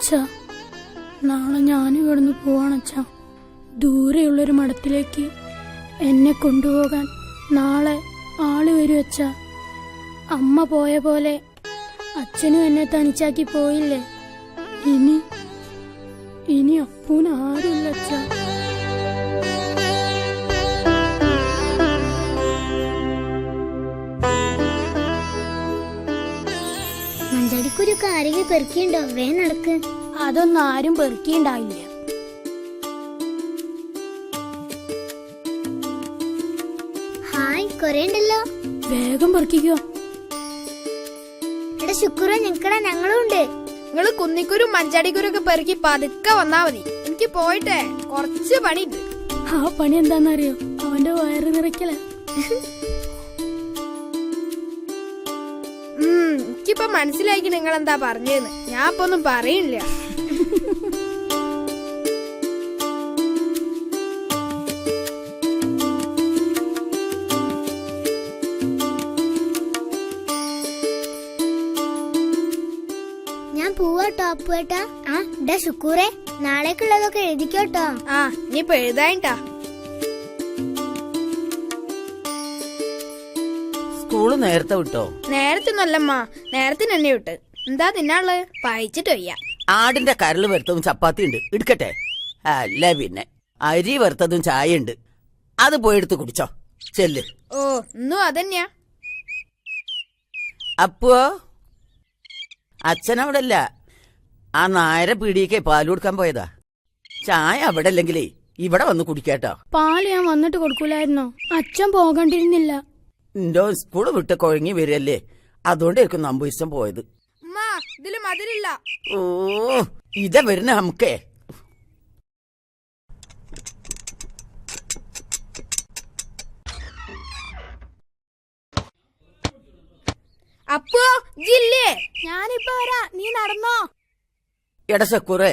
അച്ഛാ, നാളെ ഞാനും ഇവിടുന്ന് പോവാണച്ഛാ. ദൂരെയുള്ളൊരു മഠത്തിലേക്ക് എന്നെ കൊണ്ടുപോകാൻ നാളെ ആള് വരും അച്ഛാ. അമ്മ പോയ പോലെ അച്ഛനും എന്നെ തനിച്ചാക്കി പോയില്ലേ. ഇനി അപ്പൂന് ആരുമില്ല അച്ഛാ. മഞ്ചടിക്കൊരു കാര്യം പെറുക്കിയുണ്ടോ? വേ നടക്ക്. അതൊന്നും ആരും പെറുക്കിണ്ടാവില്ല. ഹായ്, കൊറേ ഉണ്ടല്ലോ. വേഗം പെറുക്കിക്കോ. എടാ ശുക്ര, നിക്കടാ, ഞങ്ങളും ഉണ്ട്. നിങ്ങള് കുന്നിക്കുരും മഞ്ചാടിക്കുരും ഒക്കെ പെറുക്കി പതുക്കെ വന്നാ മതി. എനിക്ക് പോയിട്ടേ കൊറച്ച് പണിയുണ്ട്. ആ പണി എന്താന്നറിയോ? അവന്റെ വയറ് നിറയ്ക്കല. എനിക്കിപ്പൊ മനസ്സിലാക്കി നിങ്ങൾ എന്താ പറഞ്ഞേന്ന്. ഞാൻ ഇപ്പൊ ഒന്നും പറയില്ല. ഞാൻ പോവാട്ടോ അപ്പുവേട്ടാ. ആ ഡാ ശുക്കൂറെ, നാളേക്കുള്ളതൊക്കെ എഴുതിക്കോട്ടോ. ആ, ഇനിയിപ്പൊ എഴുതായിട്ടാ. സ്കൂള് നേരത്തെ വിട്ടോ? നേരത്തെ ഒന്നല്ലമ്മ, നേരത്തെ തന്നെ വിട്ട്. എന്താ തിന്നാള്? പഴിച്ചിട്ട് വയ്യ. ആടിന്റെ കരള് വറുത്തതും ചപ്പാത്തി ഉണ്ട്, എടുക്കട്ടെ? അല്ല പിന്നെ അരി വറുത്തതും ചായ ഉണ്ട്, അത് പോയെടുത്ത് കുടിച്ചോ. ചെല്ല്. ഓ, ഇന്നും അതന്നെയാ. അപ്പോ അച്ഛനവിടല്ല, ആ നായര പീടിയേക്ക് പാല് കൊടുക്കാൻ പോയതാ. ചായ അവിടെ അല്ലെങ്കിലേ ഇവിടെ വന്ന് കുടിക്കാട്ടോ. പാല് ഞാൻ വന്നിട്ട് കൊടുക്കൂലായിരുന്നോ? അച്ഛൻ പോകണ്ടിരുന്നില്ല. എന്തോ സ്കൂള് വിട്ട് കുഴങ്ങി വരികയല്ലേ, അതുകൊണ്ടായിരിക്കും നമ്പൂരിസം പോയത്. ഇതില് മധുരില്ല. ഓ, ഇതാ വരുന്ന നമുക്കേ. അപ്പോ ജില്ലേ, ഞാനിപ്പോ വരാ, നീ നടന്നോ. എടാ ശക്കൂറേ,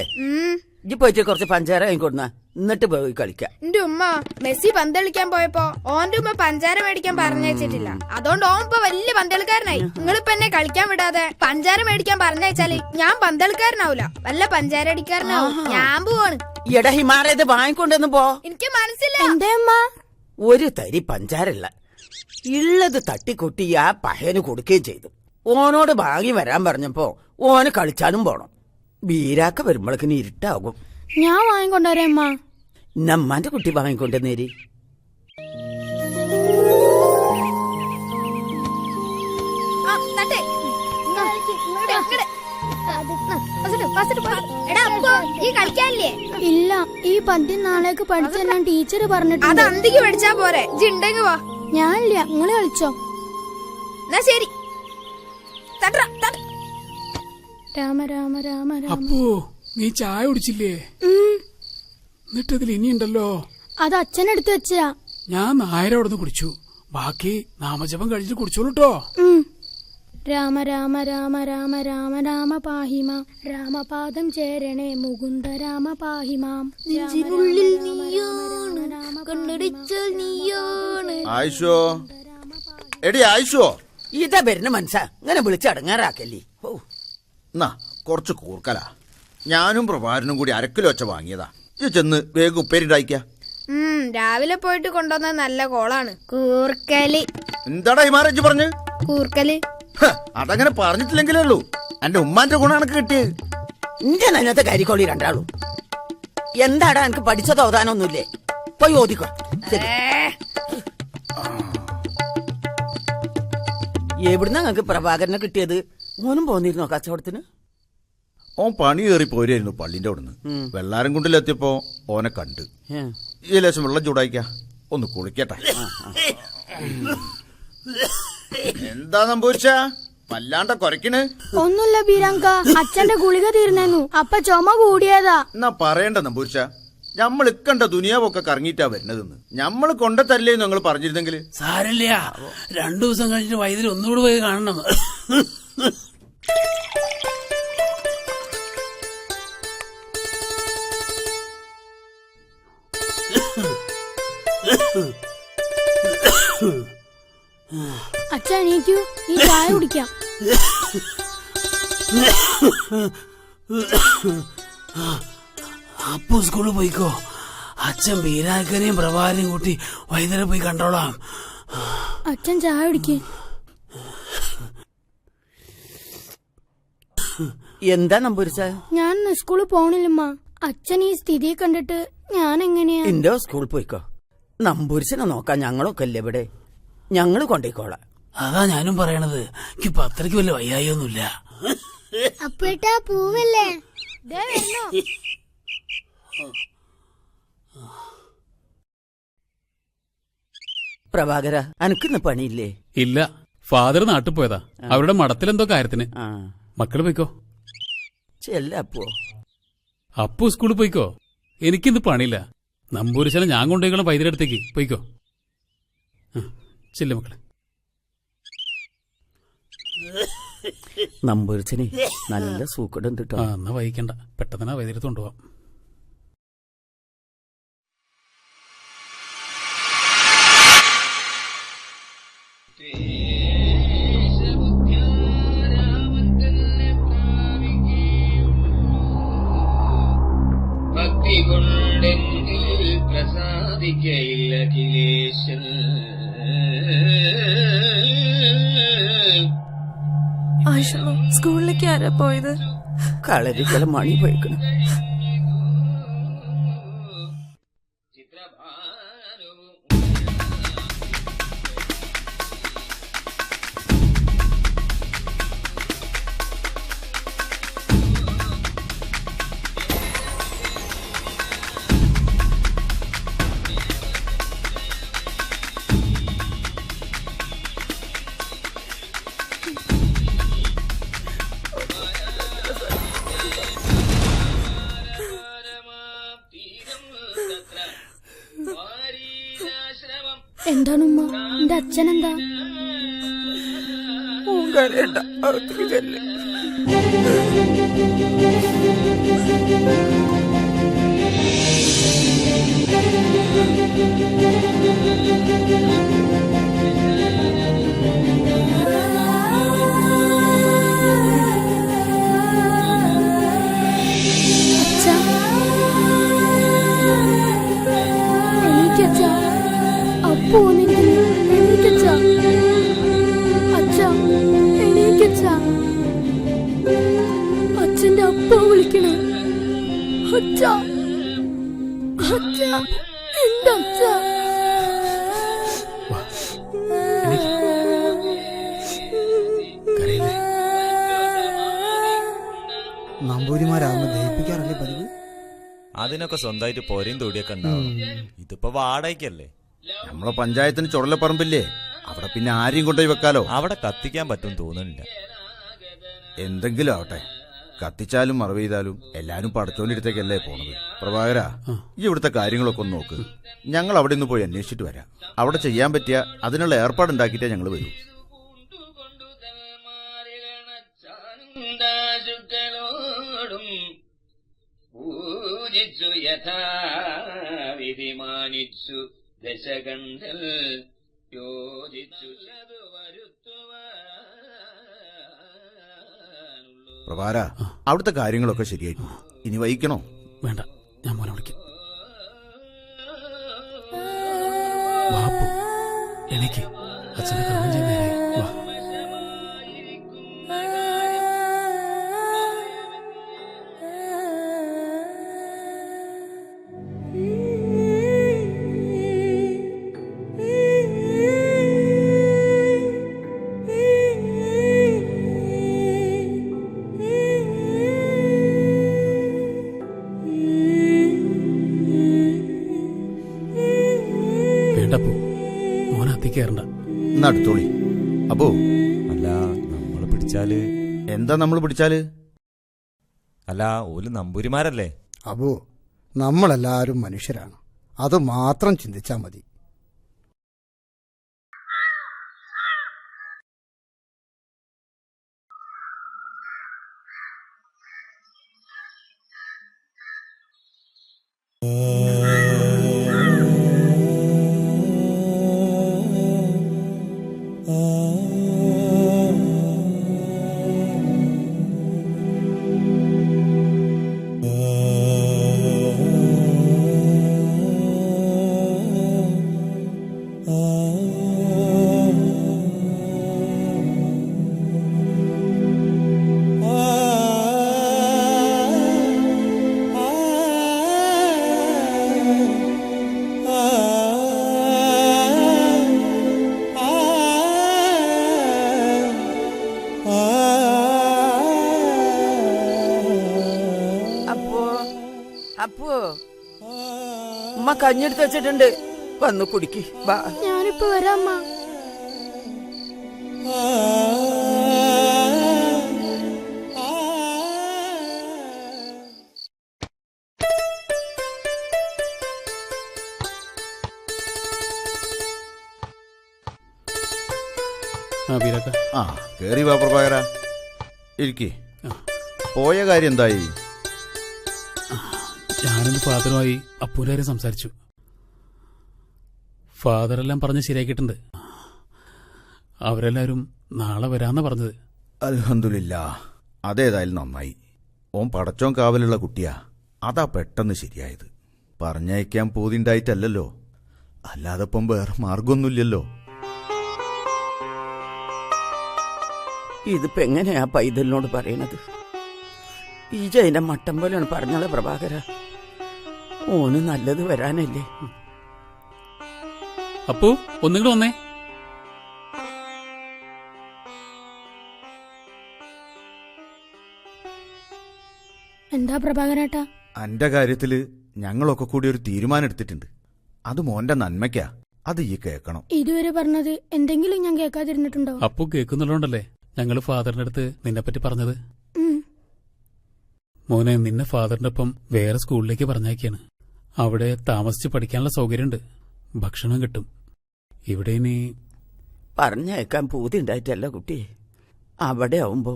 ഇജ്ജ് പോയിട്ട് കുറച്ച് പഞ്ചാര വാങ്ങിക്കൊടുന്ന, എന്നിട്ട് പോയി കളിക്കാം. എന്റെ ഉമ്മ മെസ്സി പന്തളിക്കാൻ പോയപ്പോ ഓന്റെ ഉമ്മ പഞ്ചാര മേടിക്കാൻ പറഞ്ഞയച്ചിട്ടില്ല. അതുകൊണ്ട് ഓൻ ഇപ്പൊ വലിയ പന്തളിക്കാരനായി. നിങ്ങളിപ്പോ എന്നെ കളിക്കാൻ വിടാതെ പഞ്ചാര മേടിക്കാൻ പറഞ്ഞയച്ചാല് ഞാൻ പന്തളിക്കാരനാവൂല, വല്ല പഞ്ചാര അടിക്കാരനാവും. ഞാൻ പോവാണ്. എടാ ഹിമാറ, ഇത് വാങ്ങിക്കൊണ്ടെന്ന് പോ. എനിക്ക് മനസ്സില്ല. എന്തേ അമ്മ? ഒരു തരി പഞ്ചാരല്ല, ഉള്ളത് തട്ടിക്കൊട്ടി ആ പഹയന് കൊടുക്കുകയും ചെയ്തു. ഓനോട് വാങ്ങി വരാൻ പറഞ്ഞപ്പോ ഓന് കളിച്ചാനും പോണം. ബീരാക്ക വരുമ്പോഴേക്കിന് ഇരുട്ടാകും. ഞാൻ വാങ്ങിക്കൊണ്ടുവരാ അമ്മ. നമ്മന്റെ കുട്ടി വാങ്ങിക്കൊണ്ടെന്നേരി. ഇല്ല, ഈ പദ്യം നാളേക്ക് പഠിച്ചെല്ലാം ടീച്ചർ പറഞ്ഞിട്ടുണ്ട്. അത് അന്തിക്ക് പഠിച്ചാ പോരെ, ജിണ്ടെങ്കി വാ. ഞാനില്ല, നിങ്ങള് കളിച്ചോ. എന്നാ ശരി. രാമ രാമ രാമ രാമ. അപ്പോ നീ ചായ കുടിച്ചില്ലേ? എന്നിട്ടതിൽ ഇനിയുണ്ടല്ലോ. അത് അച്ഛനെടുത്ത് വെച്ചാ. ഞാൻ നായരോടൊന്ന് കുടിച്ചു, ബാക്കി നാമജപം കഴിഞ്ഞിട്ട് കുടിച്ചോളൂട്ടോ. രാമ രാമ രാമ രാമ രാമ രാമ പാഹിമാം, രാമപാദം ചേരണേ മുകുന്ദ രാമ പാഹിമാം. നെഞ്ചിനുള്ളിൽ നീയാണ്, കണ്ണടിച്ചാൽ നീയാണ്. ആയിഷോ, എടി ആയിഷോ. ഇതാ വരുന്ന മനസ്സാ, ഇങ്ങനെ വിളിച്ചടങ്ങാറാക്കല്ലേ. ഓ, എന്നാ കുറച്ച് കൂർക്കലാ. ഞാനും പ്രഭാരനും കൂടി അരക്കിലോ ഒച്ച വാങ്ങിയതാ. ഇത് ചെന്ന് വേഗം ഉപ്പേരിണ്ടായിക്ക. രാവിലെ പോയിട്ട് കൊണ്ടുവന്ന നല്ല കോളാണ്. കൂർക്കലി. എന്താടാ ഹിമാറേജ് പറഞ്ഞ്? കൂർക്കലി. അതങ്ങനെ പറഞ്ഞിട്ടില്ലെങ്കിലേ ഉള്ളൂ. എന്റെ ഉമ്മാന്റെ ഗുണമാണ് കിട്ടിയത്. ഇന്റെ നന്നത്തെ കരിക്കോളി രണ്ടാളും. എന്താടാ എനിക്ക് പഠിച്ചത് ഓതാനൊന്നുമില്ലേ? പോയി ഓതിക്കോ. എവിടുന്ന ഞങ്ങക്ക് പ്രഭാകരനെ കിട്ടിയത്? മോനും പോന്നിരുന്നോ കച്ചവടത്തിന്? ഓൻ പണി കയറി പോരായിരുന്നു പള്ളിന്റെ അവിടുന്ന്. വെള്ളാരം കുണ്ടിലെത്തിയപ്പോ ഓനെ കണ്ട്. ഈ ലേശം വെള്ളം ചൂടായിക്ക, ഒന്ന് കുളിക്കട്ടെ. എന്താ നമ്പൂരിച്ച വല്ലാണ്ട കൊരക്കിന്? ഒന്നുമില്ല ബീരാങ്ക, അച്ഛന്റെ ഗുളിക തീർന്നു, അപ്പൊ ചുമ കൂടിയതാ. എന്നാ പറയണ്ട നമ്പൂരിച്ച, ഞമ്മൾ ഇക്കണ്ട ദുനിയാവൊക്കെ കറങ്ങിയിട്ടാ വരുന്നതെന്ന്. ഞമ്മള് കൊണ്ടത്തല്ലേ നിങ്ങൾ പറഞ്ഞിരുന്നെങ്കിൽ. സാരല്ല, 2 ദിവസം കഴിഞ്ഞിട്ട് വൈദ്യുതി ഒന്നുകൂടെ പോയി കാണണം. അച്ഛ എണീക്കൂ, ഈ ചായ കുടിക്കാം. അപ്പു സ്കൂളിൽ പോയിക്കോ. അച്ഛൻ ബീരാക്കനെയും പ്രഭാകരനെയും കൂട്ടി വൈകുന്നേരം പോയി കണ്ടോളാം. അച്ഛൻ ചായ കുടിക്ക്. എന്താ നമ്പൂരിച്ച? ഞാൻ സ്കൂളിൽ പോണില്ലമ്മ. അച്ഛൻ ഈ സ്ഥിതിയെ കണ്ടിട്ട് ഞാൻ എങ്ങനെയാ? എന്റെ സ്കൂളിൽ പോയിക്കോ. നമ്പൂരിച്ചനെ നോക്കാൻ ഞങ്ങളൊക്കെ അല്ലേ ഇവിടെ. ഞങ്ങള് കൊണ്ടേക്കോളാം. അതാ ഞാനും പറയണത്. എനിക്ക് പത്രയ്ക്ക് വല്ല വയ്യായൊന്നുമില്ല. അപ്പേട്ടാ പൂവല്ലേ? പ്രഭാകര, അനക്കിന്ന് പണിയില്ലേ? ഇല്ല, ഫാദർ നാട്ടിൽ പോയതാ. അവരുടെ മഠത്തിലെന്തോ കാര്യത്തിന്. മക്കള് പോയിക്കോ. ചെല്ലപ്പോ. അപ്പു സ്കൂളിൽ പോയിക്കോ. എനിക്കിന്ന് പണിയില്ല. നമ്പൂരിശനെ ഞാൻ കൊണ്ടുപോയിക്കോളാം വൈദ്യുരടുത്തേക്ക്. പോയിക്കോ. ചെല്ലു മക്കളെ. നമ്പൂരിച്ചനെ നല്ല സൂക്കടും കിട്ടോ. എന്നാ വൈകിക്കണ്ട, പെട്ടെന്ന് വൈദ്യുരത്ത് കൊണ്ടുപോവാം. ഭക്തി കൊണ്ടെങ്കിൽ പ്രസാദിക്കയില്ല കിലേശൻ. സ്കൂളിലേക്ക് ആരാ പോയത്? കളരിക്കല മണി പോയിക്കണം. എന്താണ് ഉമ്മ? എന്റെ അച്ഛനെന്താ? അച്ഛന്റെ അപ്പ വിളിക്കണേ. അച്ഛ, അച്ഛ, എന്റെ അച്ഛ. നമ്പൂരിമാരാകുമ്പോ ദഹിപ്പിക്കാറല്ലേ പതിവ്? അതിനൊക്കെ സ്വന്തമായിട്ട് പോരയും തൊടിയൊക്കെ ഉണ്ടാവും. ഇതിപ്പോ വാടകയ്ക്കല്ലേ. നമ്മളെ പഞ്ചായത്തിന് ചുടലപ്പറമ്പില്ലേ, അവിടെ പിന്നെ ആരെയും കൊണ്ടുപോയി വെക്കാലോ. അവിടെ കത്തിക്കാൻ പറ്റും തോന്നുന്നില്ല. എന്തെങ്കിലും ആവട്ടെ, കത്തിച്ചാലും മറവ് ചെയ്താലും എല്ലാരും പടച്ചോണ്ടിടത്തേക്കല്ലേ പോണത്. പ്രഭാകര, ഈ ഇവിടുത്തെ കാര്യങ്ങളൊക്കെ ഒന്ന് നോക്ക്. ഞങ്ങൾ അവിടെ നിന്ന് പോയി അന്വേഷിച്ചിട്ട് വരാം. അവിടെ ചെയ്യാൻ പറ്റിയ അതിനുള്ള ഏർപ്പാടുണ്ടാക്കിയിട്ടേ ഞങ്ങൾ വരൂ. പൂജിച്ചു യഥാവിധി മാനിച്ചു ദശകണ്ഠൽ യോജിച്ചു പ്രഭാര, അവിടുത്തെ കാര്യങ്ങളൊക്കെ ശരിയായിട്ടു. ഇനി വഹിക്കണോ? വേണ്ട, ഞാൻ മോനെ വിളിക്കാം. വാപ്പു, എനിക്ക് അച്ഛനെ കാണാൻ ചെയ്യുന്നേരായി. വാ. അടുത്തോളി. അപ്പോ അല്ല, നമ്മള് പിടിച്ചാല് എന്താ? നമ്മൾ പിടിച്ചാല് അല്ല, ഓല് നമ്പൂരിമാരല്ലേ. അപ്പോ നമ്മളെല്ലാരും മനുഷ്യരാണ്, അത് മാത്രം ചിന്തിച്ചാ മതി. അപ്പോ ഉമ്മ കഞ്ഞെടുത്ത് വെച്ചിട്ടുണ്ട്, വന്ന് കുടിക്ക്. ബാ. ഞാനിപ്പോ വരാം അമ്മ. ആ വീരക്ക, ആ കേറി വാ പ്രഭാകര, ഇരിക്കേ. പോയ കാര്യം എന്തായി? ഞാനൊന്ന് ഫാദറുമായി അപ്പൂൻ്റെ കാര്യം സംസാരിച്ചു. ഫാദറെല്ലാം പറഞ്ഞ് ശരിയാക്കിയിട്ടുണ്ട്. അവരെല്ലാവരും നാളെ വരാന്നാ പറഞ്ഞത്. അൽഹംദുലില്ലാ, അതേതായാലും നന്നായി. ഓൻ പടച്ചോൻ കാവലുള്ള കുട്ടിയാ, അതാ പെട്ടെന്ന് ശരിയായത്. പറഞ്ഞയക്കാൻ പൂതിണ്ടായിട്ടല്ലല്ലോ, അല്ലാതെ ഇപ്പം വേറെ മാർഗമൊന്നുമില്ലല്ലോ. ഇതിപ്പോ എങ്ങനെയാ പൈതലിനോട് പറയണത്? ഈ ജൈന്റെ മട്ടം പോലെയാണ് പറഞ്ഞോളെ പ്രഭാകര. ഓന് നല്ലത് വരാനല്ലേ. അപ്പൂ ഒന്നുകൂടെ വന്നേ. എന്താ പ്രഭാകരേട്ടാ? അന്റെ കാര്യത്തില് ഞങ്ങളൊക്കെ കൂടി ഒരു തീരുമാനം എടുത്തിട്ടുണ്ട്. അത് മോന്റെ നന്മയ്ക്കാ, അത് ഈ കേക്കണം. ഇതുവരെ പറഞ്ഞത് എന്തെങ്കിലും ഞാൻ കേൾക്കാതിരുന്നിട്ടുണ്ടോ? അപ്പൂ കേൾക്കുന്നുള്ളതുകൊണ്ടല്ലേ ഞങ്ങള് ഫാദറിന്റെ അടുത്ത് നിന്നെപ്പറ്റി പറഞ്ഞത്. മോനെ, നിന്നെ ഫാദറിന്റെ ഒപ്പം വേറെ സ്കൂളിലേക്ക് പറഞ്ഞയക്കാണ്. അവിടെ താമസിച്ച് പഠിക്കാനുള്ള സൗകര്യമുണ്ട്, ഭക്ഷണം കിട്ടും. ഇവിടെ ഇനി പറഞ്ഞയക്കാൻ പൂതി ഉണ്ടായിട്ടല്ല കുട്ടി. അവിടെ ആവുമ്പോ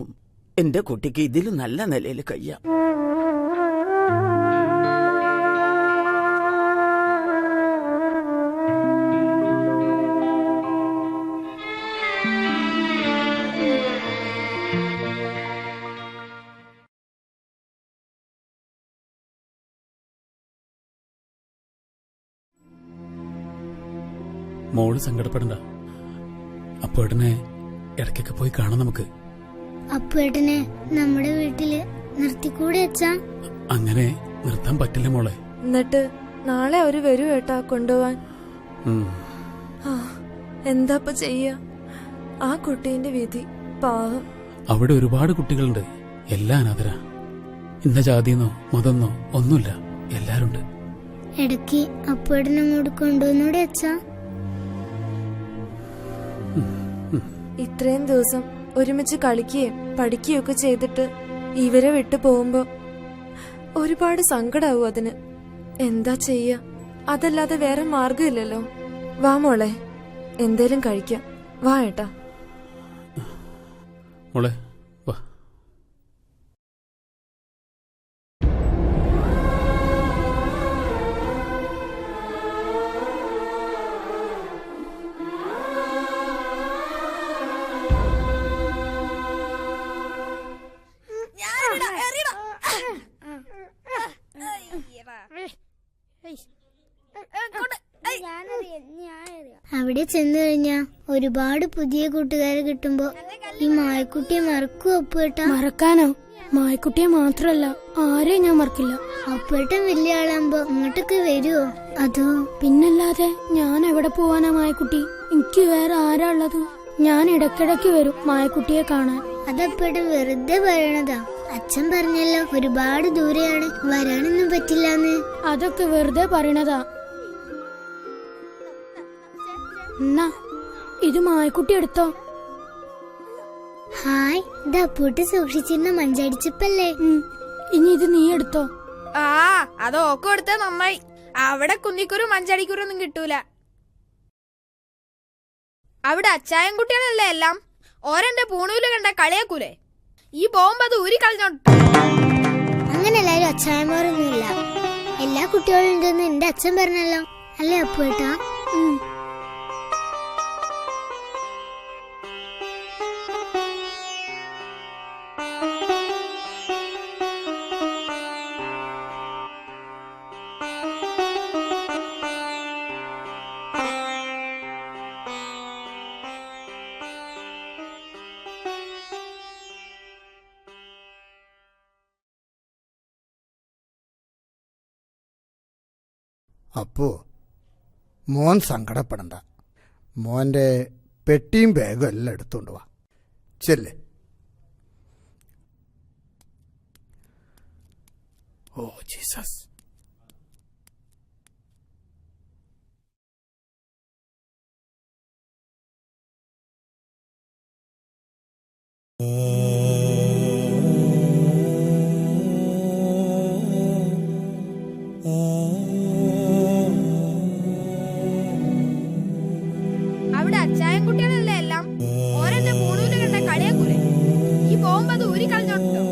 എന്റെ കുട്ടിക്ക് ഇതിലും നല്ല നിലയിൽ കഴിയാം. മോള് സങ്കടപ്പെടണ്ട. അപ്പേട്ടനെ ഇടയ്ക്കൊക്കെ പോയി കാണാം നമുക്ക്. അപ്പേട്ടനെ നമ്മുടെ വീട്ടില് നിർത്തിക്കൂടെ അച്ഛാ? അങ്ങനെ നിർത്താൻ പറ്റില്ല മോളെ. എന്നിട്ട് നാളെ അവര് വരൂ ഏട്ടാ കൊണ്ടുപോവാൻ. എന്താപ്പ ചെയ്യ? ആ കുട്ടീന്റെ വിധി പാവം. അവിടെ ഒരുപാട് കുട്ടികളുണ്ട്, എല്ലാം അനാഥരാ. ഇന്ന ജാതിന്നോ മതന്നോ ഒന്നുമില്ല, എല്ലാരുണ്ട്. ഇടയ്ക്ക് അപ്പേട്ടനെ അങ്ങോട്ട് കൊണ്ടുവന്നൂടെ അച്ഛാ? ഇത്രയും ദിവസം ഒരുമിച്ച് കളിക്കുകയും പഠിക്കുകയും ഒക്കെ ചെയ്തിട്ട് ഇവരെ വിട്ടു പോകുമ്പോ ഒരുപാട് സങ്കടാവും അതിന്. എന്താ ചെയ്യ? അതല്ലാതെ വേറെ മാർഗമില്ലല്ലോ. വാ മോളെ, എന്തേലും കഴിക്കാം. വാ ഏട്ടാ. മോളെ വാ. അവിടെ ചെന്നു കഴിഞ്ഞാ ഒരുപാട് പുതിയ കൂട്ടുകാരെ കിട്ടുമ്പോ ഈ മായക്കുട്ടിയെ മറക്കൂ അപ്പേട്ടാ? മറക്കാനോ? മായക്കുട്ടിയെ മാത്രല്ല ആരെയും ഞാൻ മറക്കില്ല. അപ്പേട്ടൻ വലിയ ആളാകുമ്പോ ഇങ്ങോട്ടൊക്കെ വരുവോ? അതോ? പിന്നല്ലാതെ ഞാൻ എവിടെ പോവാനാ മായക്കുട്ടി? എനിക്ക് വേറെ ആരാ ഉള്ളത്? ഞാൻ ഇടയ്ക്കിടയ്ക്ക് വരും മായക്കുട്ടിയെ കാണാൻ. അതപ്പേട്ടൻ വെറുതെ പറയണതാ. അച്ഛൻ പറഞ്ഞല്ലോ ഒരുപാട് ദൂരെയാണ്, വരാനൊന്നും പറ്റില്ലാന്ന്. അതൊക്കെ വെറുതെ പറയണതാ. എന്നാ ഇത് മായക്കുട്ടി എടുത്തോ. ഹായ്, ഇത് അപ്പൂട്ട് സൂക്ഷിച്ചിരുന്ന മഞ്ചടിച്ചപ്പല്ലേ? ഇനി ഇത് നീ എടുത്തോ. ആ അത് ഓക്കും എടുത്താ നന്നായി. അവിടെ കുന്നിക്കുരു മഞ്ചടിക്കുരൊന്നും കിട്ടൂല. അവിടെ അച്ചായം കുട്ടികളല്ലേ എല്ലാം. ഓരെന്റെ പൂണൂല് കണ്ട കളിയാക്കൂലേ? ഈ പോകുമ്പോ അത് ഊരി കളഞ്ഞോണ്ട്. അങ്ങനെ എല്ലാരും അച്ചായന്മാരൊന്നുമില്ല, എല്ലാ കുട്ടികളും ഉണ്ടെന്ന് എന്റെ അച്ഛൻ പറഞ്ഞല്ലോ, അല്ലേ അപ്പൂട്ടാ? അപ്പോ മോൻ സങ്കടപ്പെടണ്ട. മോന്റെ പെട്ടിയും ബാഗും എല്ലാം എടുത്തോണ്ട് വാ. ചെല്ലേ. Oh Jesus. അവിടെ അച്ചായൻ കുട്ടികളല്ലേ എല്ലാം. ഓരെന്റെ പൂണൂല് കണ്ട കളിയാക്കൂലേ? ഈ പോകുമ്പോ അത് ഊരി കളഞ്ഞോട്ടോ.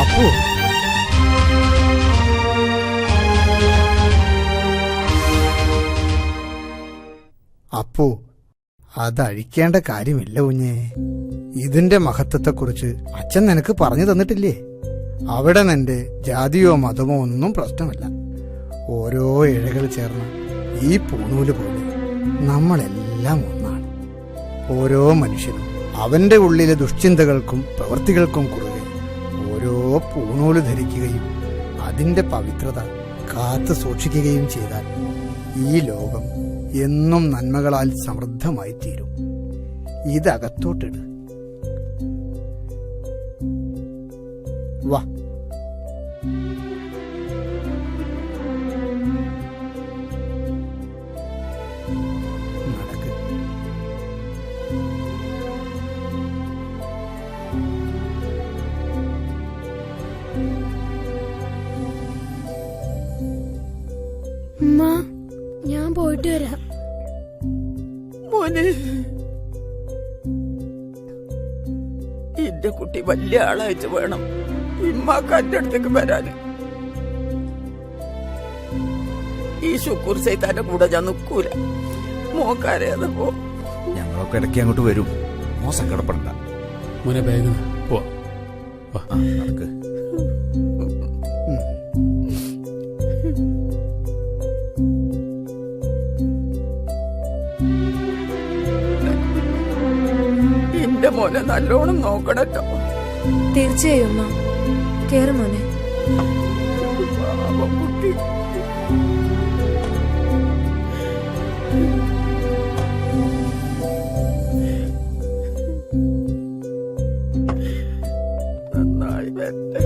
അപ്പു, അപ്പു, അതഴിക്കേണ്ട കാര്യമില്ല കുഞ്ഞേ. ഇതിന്റെ മഹത്വത്തെക്കുറിച്ച് അച്ഛൻ നിനക്ക് പറഞ്ഞു തന്നിട്ടില്ലേ? അവിടെ നിന്റെ ജാതിയോ മതമോ ഒന്നും പ്രശ്നമല്ല. ഓരോ ഇഴകൾ ചേർന്ന് ഈ പൂണൂല് പോലെ നമ്മളെല്ലാം ഒന്നാണ്. ഓരോ മനുഷ്യനും അവന്റെ ഉള്ളിലെ ദുശ്ചിന്തകൾക്കും പ്രവൃത്തികൾക്കും കുറുകെ ഓരോ പൂണൂല് ധരിക്കുകയും അതിന്റെ പവിത്രത കാത്തു സൂക്ഷിക്കുകയും ചെയ്താൽ ഈ ലോകം എന്നും നന്മകളാൽ സമൃദ്ധമായി തീരും. ഇതകത്തോട്ടിട്. വാ. നടക്ക്. ഉമ്മ, ഞാൻ പോയിട്ട് വരാം. മോനെ, എന്റെ കുട്ടി വലിയ ആളായിട്ട് വേണം ഇമ്മാക്ക് എന്റെ അടുത്തേക്ക് വരാന്. ഈ ശുക്കൂർ സൈത്താന്റെ കൂടെ ഞാൻ നിൽക്കൂല. മോക്കാരേത് പോ. ഞങ്ങളൊക്കെ ഇടയ്ക്ക് അങ്ങോട്ട് വരും. മോ സങ്കടപ്പെടണ്ട. മോനെ വേഗം പോവാ. നടക്ക്. എന്റെ മോനെ നല്ലോണം നോക്കണട്ടോ. തീർച്ചയായും ഉമ്മ. കേറ് മോനെ. കുട്ടി നന്നായി വരട്ടെ.